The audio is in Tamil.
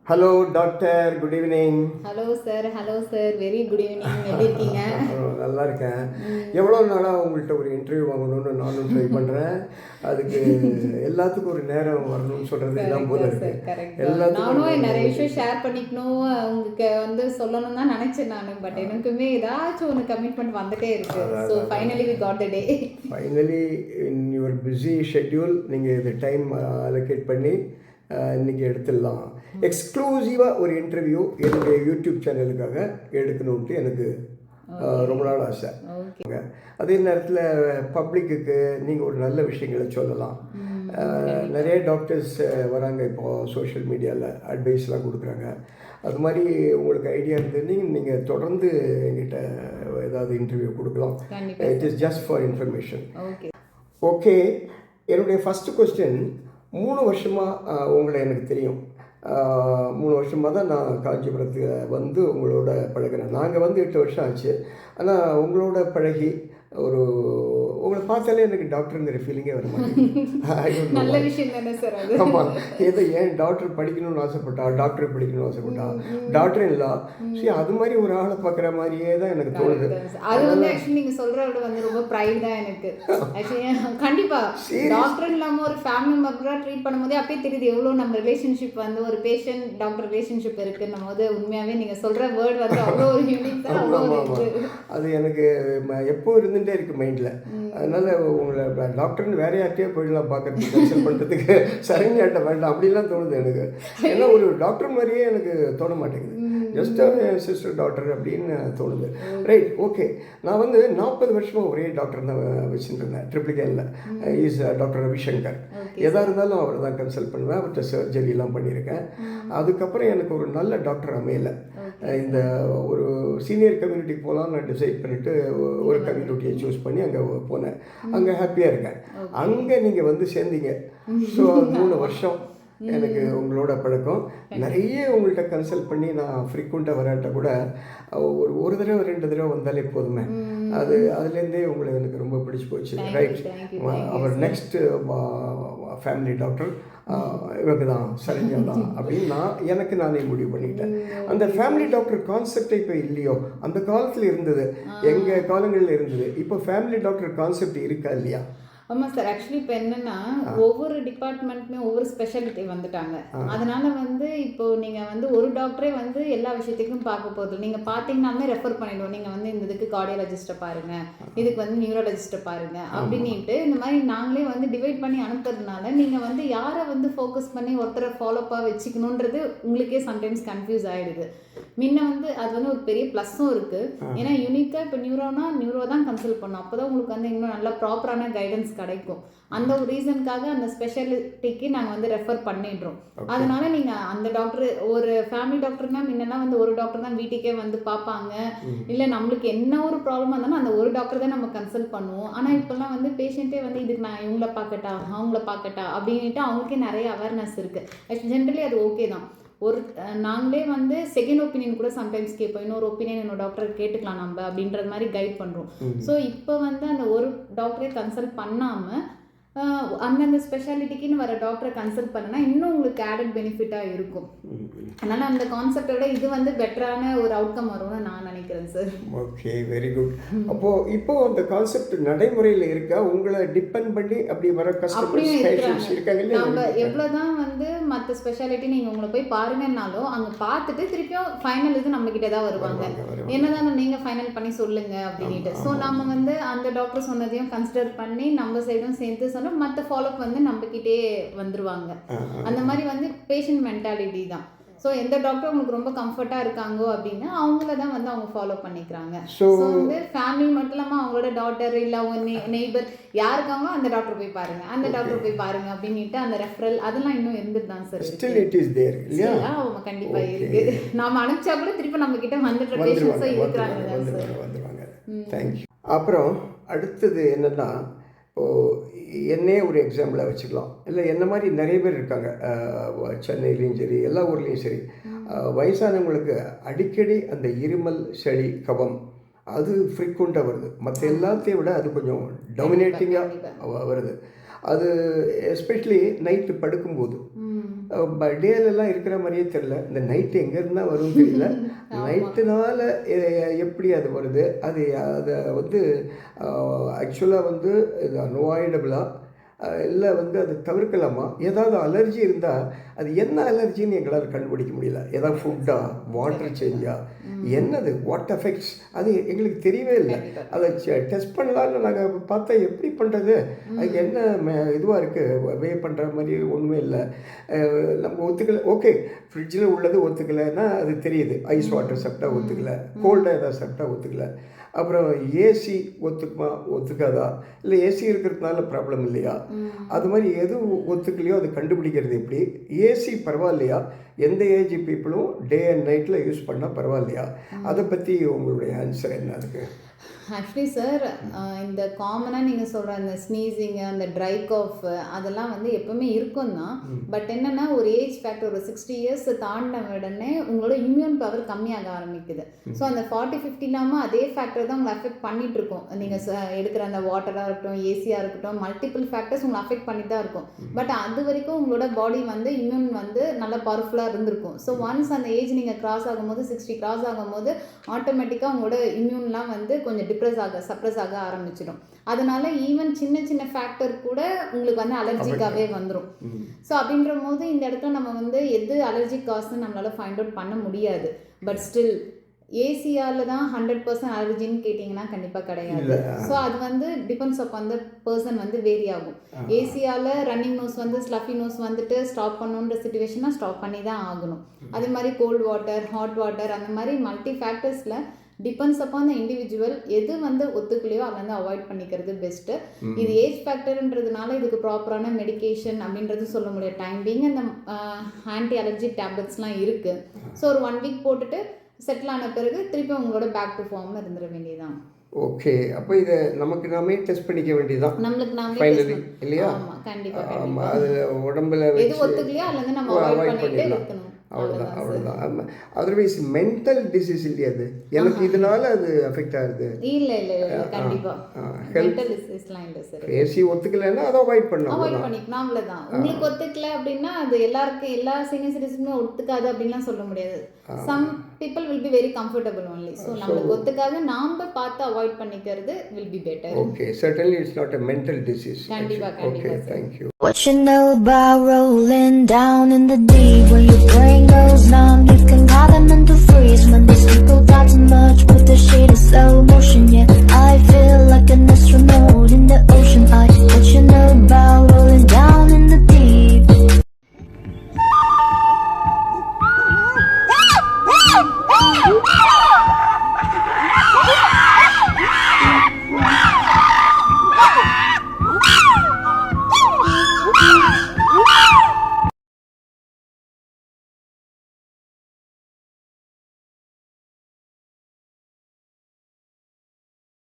Hello doctor, good evening. Hello sir. Hello sir, very good evening. எப்படி இருக்கீங்க? நல்லா இருக்கேன். எவ்வளோ நாளாக உங்கள்கிட்ட ஒரு இன்டர்வியூ வாங்கணும்னு நானும் ட்ரை பண்ணுறேன். அதுக்கு எல்லாத்துக்கும் ஒரு நேரம் வரணும்னு சொல்கிறது எல்லாம் போல இருக்கு. நானும் நிறைய விஷயம் ஷேர் பண்ணிக்கணும், உங்களுக்கு வந்து சொல்லணும் தான் நினச்சேன் நான். பட் எனக்குமே ஏதாச்சும் ஒன்று கமிட்மெண்ட் வந்துட்டே இருக்கு. So finally we got the day. Finally in your busy schedule நீங்கள் இது டைம் அலோகேட் பண்ணி இன்றைக்கி எடுத்துடலாம். எக்ஸ்க்ளூசிவாக ஒரு இன்டர்வியூ என்னுடைய யூடியூப் சேனலுக்காக எடுக்கணுன்ட்டு எனக்கு ரொம்ப நாள் ஆசை. அதே நேரத்தில் பப்ளிக்கு நீங்கள் ஒரு நல்ல விஷயங்களை சொல்லலாம். நிறைய டாக்டர்ஸ் வராங்க இப்போது சோஷியல் மீடியாவில் அட்வைஸ்லாம் கொடுக்குறாங்க. அது மாதிரி உங்களுக்கு ஐடியா இருந்தது நீங்கள் தொடர்ந்து எங்கிட்ட ஏதாவது இன்டர்வியூ கொடுக்கலாம். It is just for information. Okay, என்னுடைய ஃபஸ்ட்டு கொஸ்டின், 3 வருஷமாக உங்களை எனக்கு தெரியும். 3 வருஷமாக தான் நான் காஞ்சிபுரத்தில் வந்து உங்களோட பழகிறேன். நாங்கள் வந்து 8 வருஷம் ஆச்சு. ஆனால் உங்களோட பழகி உங்களை பார்த்தாலே எனக்கு டாக்டருங்கிற ஃபீலிங்கே வர மாட்டேங்குது. நல்ல விஷயம் தானே சார் அது. ஆமாம், ஏதோ ஏன் டாக்டர் படிக்கணும்னு ஆசைப்பட்டா, டாக்டர் படிக்கணும்னு ஆசைப்பட்டா, டாக்டர் இல்லை. சரி, அது மாதிரி ஒரு ஆளை பார்க்குற மாதிரியே தான் எனக்கு தோணுது. அது வந்து ஆக்சுவலி நீங்கள் சொல்கிறத வந்து ரொம்ப ப்ரைட் தான் எனக்கு. ஆக்சுவலி கண்டிப்பாக டாக்டர் இல்லாமல் ஒரு ஃபேமிலி மெம்பராக ட்ரீட் பண்ணும்போதே அப்பயே தெரியுது எவ்வளோ நம்ம ரிலேஷன்ஷிப் வந்து ஒரு பேஷண்ட் டாக்டர் ரிலேஷன்ஷிப் இருக்குன்னும் போது உண்மையாகவே நீங்கள் சொல்கிற வேர்ட் வந்து அவ்வளோ ஒரு யூனிக் தான். அது எனக்கு எப்போ இருந்துகிட்டே இருக்குது மைண்டில். அதனால் உங்களை டாக்டர்னு வேற யார்ட்டையே போயிடலாம் பார்க்கறதுக்கு, கன்சல்ட் பண்ணுறதுக்கு, சரண்யாட்ட வேண்டாம் அப்படிலாம் தோணுது எனக்கு. ஏன்னா ஒரு டாக்டர் மாதிரியே எனக்கு தோண மாட்டேங்குது. ஜஸ்ட் சிஸ்டர் டாக்டர் அப்படின்னு தோணுது. Right, okay. நான் வந்து 40 வருஷமாக ஒரே டாக்டர் தான் வச்சுட்டு இருந்தேன் ட்ரிப்ளிகேனில். Is doctor Ravishankar. எதாக இருந்தாலும் அவரை தான் கன்சல்ட் பண்ணுவேன். அவர்கிட்ட சர்ஜரிலாம் பண்ணியிருக்கேன். அதுக்கப்புறம் எனக்கு ஒரு நல்ல டாக்டர் அமையலை. இந்த ஒரு சீனியர் கம்யூனிட்டிக்கு போகலான்னு நான் டிசைட் பண்ணிவிட்டு ஒரு கம்யூனிட்டியை சூஸ் பண்ணி அங்கே போனேன். அங்கே ஹாப்பியாக இருக்கேன். அங்கே நீங்கள் வந்து சேர்ந்தீங்க. ஸோ 3 வருஷம் எனக்கு உங்களோட பழக்கம். நிறைய உங்கள்கிட்ட கன்சல்ட் பண்ணி நான் ஃப்ரீக்வெண்ட்டாக வராட்ட கூட ஒரு தடவை 2 தடவை வந்தாலே போதுமே. அதுலேருந்தே உங்களை எனக்கு ரொம்ப பிடிச்சி போச்சு. ரைட், அவர் நெக்ஸ்ட் ஃபேமிலி டாக்டர் இவங்க தான், சரண்யா தான் அப்படின்னு எனக்கு நானே முடிவு பண்ணிக்கிட்டேன். அந்த ஃபேமிலி டாக்டர் கான்செப்டே இப்போ இல்லையோ? அந்த காலத்தில் இருந்தது, எங்கள் காலங்களில் இருந்தது. இப்போ ஃபேமிலி டாக்டர் கான்செப்ட் இருக்கா இல்லையா? ஆமாம் சார். ஆக்சுவலி இப்போ என்னென்னா ஒவ்வொரு டிபார்ட்மெண்ட்டுமே ஒவ்வொரு ஸ்பெஷாலிட்டி வந்துட்டாங்க. அதனால் வந்து இப்போது நீங்கள் வந்து ஒரு டாக்டரே வந்து எல்லா விஷயத்துக்கும் பார்க்க போகுது. நீங்கள் பார்த்தீங்கன்னாலுமே ரெஃபர் பண்ணிவிடுவோம். நீங்கள் வந்து இந்த இதுக்கு கார்டியாலஜிஸ்ட்டை பாருங்கள், இதுக்கு வந்து நியூரலஜிஸ்ட்டை பாருங்கள் அப்படின்ட்டு இந்த மாதிரி நாங்களே வந்து டிவைட் பண்ணி அனுப்புறதுனால நீங்கள் வந்து யாரை வந்து ஃபோக்கஸ் பண்ணி ஒருத்தரை ஃபாலோப்பாக வச்சுக்கணுன்றது உங்களுக்கே சம்டைம்ஸ் கன்ஃபியூஸ் ஆகிடுது. முன்ன வந்து அது வந்து ஒரு பெரிய ப்ளஸ்ஸும் இருக்குது. ஏன்னா யூனிக்காக இப்போ நியூரோ தான் கன்சல்ட் பண்ணோம். அப்போ தான் உங்களுக்கு வந்து இன்னும் நல்லா ப்ராப்பரான கைடன்ஸ் கிடைக்கும். அந்த ஒரு ரீசனுக்காக அந்த ஸ்பெஷாலிட்டிக்கு நாங்கள் வந்து ரெஃபர் பண்ணிடுறோம். அதனால நீங்கள் அந்த டாக்டர் ஒரு ஃபேமிலி டாக்டர்னா முன்னெல்லாம் வந்து ஒரு டாக்டர் தான் வீட்டுக்கே வந்து பார்ப்பாங்க. இல்லை நம்மளுக்கு என்ன ஒரு ப்ராப்ளமாக இருந்தாலும் அந்த ஒரு டாக்டர் தான் நம்ம கன்சல்ட் பண்ணுவோம். ஆனால் இப்போல்லாம் வந்து பேஷண்ட்டே வந்து இதுக்கு நான் இவங்கள பார்க்கட்டா அவங்கள பார்க்கட்டா அப்படின்ட்டு அவங்களுக்கே நிறைய அவேர்னஸ் இருக்குது. ஜென்ரலி அது ஓகே தான். நாங்களே வந்து செகண்ட் ஒப்பீனியன் கூட சம்டைம்ஸ் கேட்போம். இன்னொரு ஒப்பீனியன் இன்னொரு டாக்டரை கேட்டுக்கலாம் நம்ம அப்படின்றது மாதிரி கைட் பண்ணுறோம். ஸோ இப்போ வந்து அந்த ஒரு டாக்டரே கன்சல்ட் பண்ணாமல் அந்தந்த ஸ்பெஷாலிட்டிக்குன்னு வர டாக்டரை கன்சல்ட் பண்ணனா இன்னும் உங்களுக்கு ஆடட் பெனிஃபிட்டாக இருக்கும். அதனால் அந்த கான்செப்டோட இது வந்து பெட்டரான ஒரு அவுட்கம் வரும்னு நான் நினைக்கிறேன் சார். Okay, very good. இப்போ அந்த கான்செப்ட் நடைமுறையில் இருக்கா? உங்களை டிபெண்ட் பண்ணி அப்படி வர கஸ்டமர்ஸ் இருக்காங்க. நம்ம எவ்வளோதான் வந்து மற்ற ஸ்பெஷாலிட்டி நீங்கள் உங்களை போய் பாருங்கன்னாலும் அங்கே பார்த்துட்டு திருப்பியும் ஃபைனல் இது நம்மக்கிட்ட தான் வருவாங்க. என்னதான் நீங்கள் ஃபைனல் பண்ணி சொல்லுங்க அப்படின்ட்டு. ஸோ நம்ம வந்து அந்த டாக்டர் சொன்னதையும் கன்சிடர் பண்ணி நம்ம சைடும் சேர்த்து மற்ற ஃபாலோஅப் வந்து நம்மகிட்டே வந்துருவாங்க. அந்த மாதிரி வந்து பேஷண்ட் மென்டாலிட்டி தான். ஸோ எந்த டாக்டர் உங்களுக்கு ரொம்ப கம்ஃபர்ட்டாக இருக்காங்கோ அப்படின்னா அவங்கள தான் வந்து அவங்க ஃபாலோ பண்ணிக்கிறாங்க. ஸோ வந்து ஃபேமிலி மட்டும் இல்லாமல் அவங்களோட டாக்டர் இல்லை அவங்க நெய்பர் யார் இருக்காங்களோ அந்த டாக்டர் போய் பாருங்க, அந்த டாக்டர் போய் பாருங்க அப்படின்ட்டு அந்த ரெஃபரல் அதெல்லாம் இன்னும் இருந்துட்டு தான் சார் அவங்க கண்டிப்பாக இருக்கு. நாம அனுப்பிச்சா கூட திருப்பி நம்ம கிட்ட வந்துட்டு பேஷண்ட்ஸும் இருக்கிறாங்க சார். அப்புறம் அடுத்தது என்னன்னா, என்னே ஒரு எக்ஸாம்பிளாக வச்சுக்கலாம். இல்லை என்ன மாதிரி நிறைய பேர் இருக்காங்க சென்னையிலையும் சரி எல்லா ஊர்லேயும் சரி. வயசானவங்களுக்கு அடிக்கடி அந்த இருமல், சளி, கபம் அது ஃப்ரீக்வெண்ட்டாக வருது. மற்ற எல்லாத்தையும் விட அது கொஞ்சம் டாமினேட்டிங்காக வருது. அது எஸ்பெஷலி நைட்டு படுக்கும்போது டேலெல்லாம் இருக்கிற மாதிரியே தெரில. இந்த நைட்டு எங்கேருந்து தான் வரும்னு தெரியல. நைட்டுனால எப்படி அது வருது, அது அதை வந்து ஆக்சுவலாக வந்து இது அன்வாய்டபுளாக இல்லை வந்து அது தவிர்க்கலாமா? ஏதாவது அலர்ஜி இருந்தால் அது என்ன அலர்ஜின்னு எங்களால் கண்டுபிடிக்க முடியல. ஏதாவது ஃபுட்டா, வாட்டர் சேஞ்சா, என்னது, வாட் எஃபெக்ட்ஸ், அது எங்களுக்கு தெரியவே இல்லை. அதை டெஸ்ட் பண்ணலான்னு நாங்கள் பார்த்தா எப்படி பண்ணுறது, அதுக்கு என்ன இதுவாக இருக்குது, வே பண்ணுற மாதிரி ஒன்றுமே இல்லை. நம்ம ஒத்துக்கலை. ஓகே, ஃப்ரிட்ஜில் உள்ளது ஒத்துக்கலைன்னா அது தெரியுது. ஐஸ் வாட்டர் சாப்பிட்டா ஒத்துக்கலை, கோல்டாக ஏதாவது சாப்பிட்டா ஒத்துக்கலை. அப்புறம் ஏசி ஒத்துக்குமா ஒத்துக்காதா, இல்லை ஏசி இருக்கிறதுனால ப்ராப்ளம் இல்லையா, அது மாதிரி எது ஒத்துக்கலையோ அது கண்டுபிடிக்கிறது எப்படி? ஏசி பரவாயில்லையா, எந்த ஏஜ் பீப்புளும் டே அண்ட் நைட்டில் யூஸ் பண்ணால் பரவாயில்லையா? அதை பற்றி உங்களுடைய ஆன்சர் என்ன இருக்குது? ஆக்சுவலி சார், இந்த காமனாக நீங்கள் சொல்கிற அந்த ஸ்னீசிங்கு, அந்த ட்ரை காஃப், அதெல்லாம் வந்து எப்போவுமே இருக்கும் தான். பட் என்னென்னா ஒரு ஏஜ் ஃபேக்டர், ஒரு 60 இயர்ஸ் தாண்டின உடனே உங்களோட இம்யூன் பவர் கம்மியாக ஆரம்பிக்குது. ஸோ அந்த 40-50 இல்லாமல் அதே ஃபேக்டர் தான் உங்களை அஃபெக்ட் பண்ணிகிட்டு இருக்கும். நீங்கள் எடுக்கிற அந்த வாட்டராக இருக்கட்டும், ஏசியாக இருக்கட்டும், மல்டிபிள் ஃபேக்டர்ஸ் உங்களை அஃபெக்ட் பண்ணி தான் இருக்கும். பட் அது வரைக்கும் உங்களோட பாடி வந்து இம்யூன் வந்து நல்லா பவர்ஃபுல்லாக இருந்திருக்கும். ஸோ ஒன்ஸ் அந்த ஏஜ் நீங்கள் கிராஸ் ஆகும்போது, 60 கிராஸ் ஆகும்போது ஆட்டோமேட்டிக்காக உங்களோட இம்யூன்லாம் வந்து கொஞ்சம் சப்ரஸ் ஆக ஆரம்பிச்சிடும். அதனால ஈவன் சின்ன சின்ன ஃபேக்டர் கூட உங்களுக்கு வந்து அலர்ஜிக்காகவே வந்துடும். ஸோ அப்படின்ற போது இந்த இடத்துல நம்ம வந்து எது அலர்ஜிக் காஸ்ன்னு நம்மளால ஃபைண்ட் அவுட் பண்ண முடியாது. பட் ஸ்டில் ஏசியால் தான் 100% அலர்ஜின்னு கேட்டிங்கன்னா கண்டிப்பாக கிடையாது. ஸோ அது வந்து டிபெண்ட்ஸ் அப் அந்த பர்சன் வந்து வேரி ஆகும். ஏசியால் ரன்னிங் நோஸ் வந்து ஸ்லஃபி நோஸ் வந்துட்டு ஸ்டாப் பண்ணுன்ற சுச்சுவேஷனா ஸ்டாப் பண்ணி தான் ஆகணும். அதே மாதிரி கோல்டு வாட்டர், ஹாட் வாட்டர், அந்த மாதிரி மல்டி ஃபேக்டர்ஸில் டிபெண்ட்ஸ் அப்பான் த இண்டிவிஜுவல் எது வந்து ஒத்துக்கலையோ அதை வந்து அவாய்ட் பண்ணிக்கிறது பெஸ்ட்டு. இது ஏஜ் ஃபேக்டர்ன்றதுனால இதுக்கு ப்ராப்பரான மெடிக்கேஷன் அப்படின்றது சொல்ல முடியாது. டைம் பீங் அந்த ஆன்டி அலர்ஜிக் டேப்லெட்ஸ்லாம் இருக்குது. ஸோ ஒரு 1 வீக் போட்டுட்டு செட்டில் ஆன பிறகு திருப்பி உங்களோட பேக் டு ஃபார்ம் இருந்துட வேண்டியதான். ஓகே, அப்போ இதை நமக்கு நாமே டெஸ்ட் பண்ணிக்க வேண்டியதான் நம்மளுக்கு நாமே ஃபைனலி, இல்லையா? ஆமாம், கண்டிப்பாக. ஆமாம், அது உடம்புல எது ஒத்துக்கலையோ அதில் வந்து நம்ம அவாய்ட் பண்ணிட்டு இருக்கணும். அவ்வளோதான். அதர்வைஸ் மென்டல் டிசீஸ் இல்லையா அது? எனக்கு இதனால அது அஃபெக்ட் ஆகுது. இல்லை கண்டிப்பாக மென்டல் டிசீஸ்லாம் இல்லை சார். ஏசி ஒத்துக்கலைன்னா அதை அவாய்ட் பண்ணிக்கலாம், அவ்வளோதான். உங்களுக்கு ஒத்துக்கல அப்படின்னா அது எல்லாருக்கும், எல்லா சீனியர் சிட்டிசனுமே ஒத்துக்காது அப்படின்லாம் சொல்ல முடியாது. Some people will be very comfortable only. So நம்மளுக்கு ஒத்துக்காது, நாம பார்த்து அவாய்ட் பண்ணிக்கிறது will be better. Okay, certainly it's not a mental disease. கண்டிப்பாக. Okay, thank you. What you know about rolling down in the deep? When your brain goes numb, you can call them mental freeze. When the sleep goes out too much, put the shade of slow motion. Yeah, I feel like an astronaut in